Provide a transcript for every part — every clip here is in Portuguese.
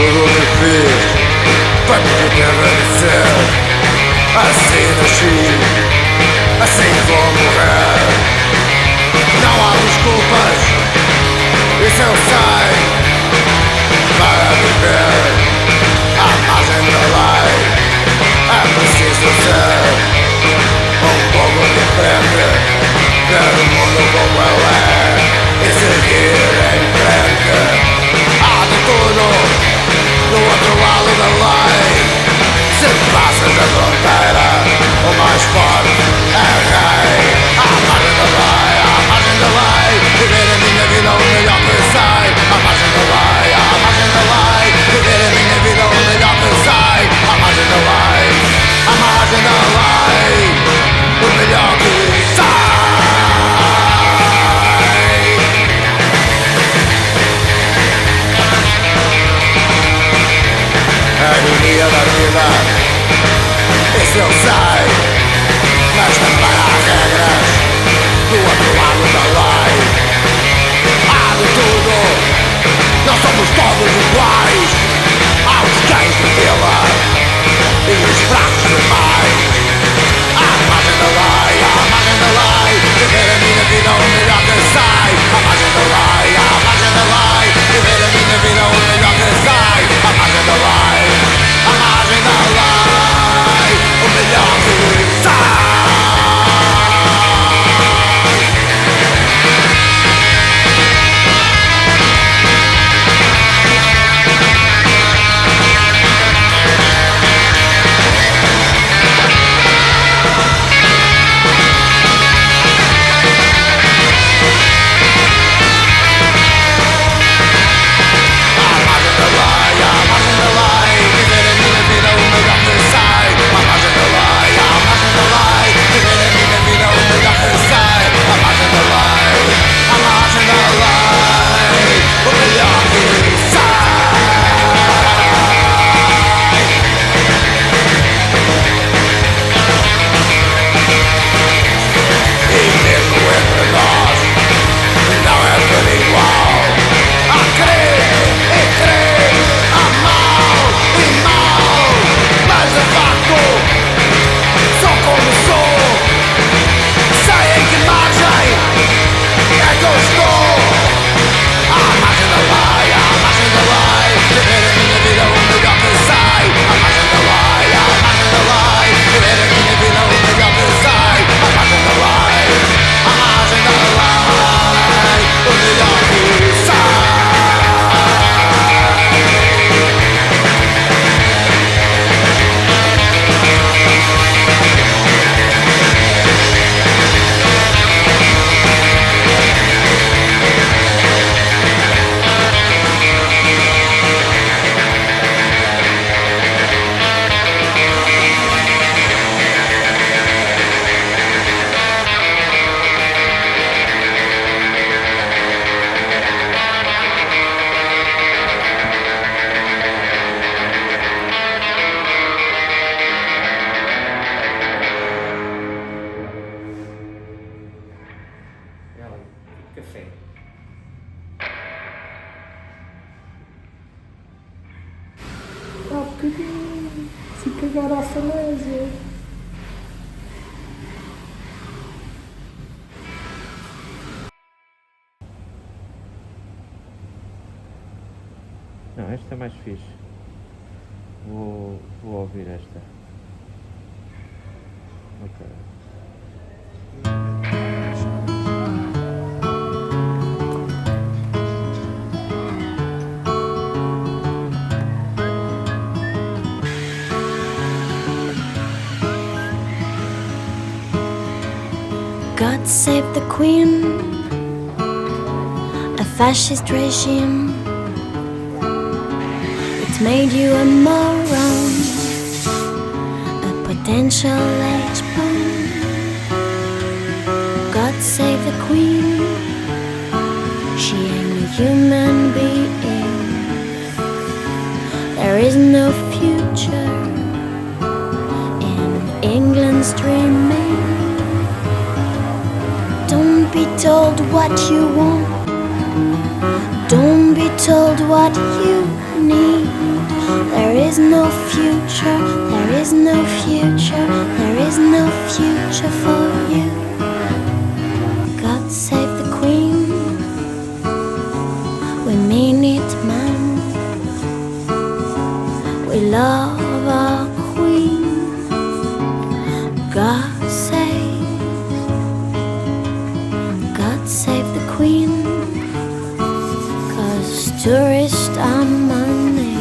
Tudo que fiz foi porque te agradecer. Assim nasci, assim vou morrer. Não há desculpas, isso eu sei. Para viver à margem da lei é preciso ser um pouco diferente, ver o mundo como ele é e seguir em frente. Há de tudo do outro lado da lei. Se passas a fronteira, o mais forte é rei. À margem da lei, à margem da lei, viver a minha vida o melhor que sei. À margem da lei, à margem da lei, viver a minha vida o melhor que sei. À margem da lei, à margem da lei, o melhor que sei. A agonia da vida, isso eu sei, mas também há regras do outro lado da lei. Há de tudo, não somos todos iguais. Há os cães de vila e os fracos demais. À margem da lei, à margem da lei, viver a minha vida o melhor que sei. À margem da lei, à margem da lei, viver a minha vida o melhor que sei. À margem da lei, à margem da lei, o melhor que sei. Café. Há bocadinho, se cagar à falésia. Não, esta é mais fixe. Vou ouvir esta. Ok. God save the Queen, a fascist regime. It made you a moron, a potential H-bomb. God save the Queen, she ain't a human being. There is no future in England's dreaming. Don't be told what you want, Don't be told what you need. There is no future, there is no future, there is no future for you. God save the Queen. We mean it, man. We love our Queen. God save the Queen. 'Cause tourists are money,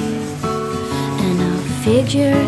and our figure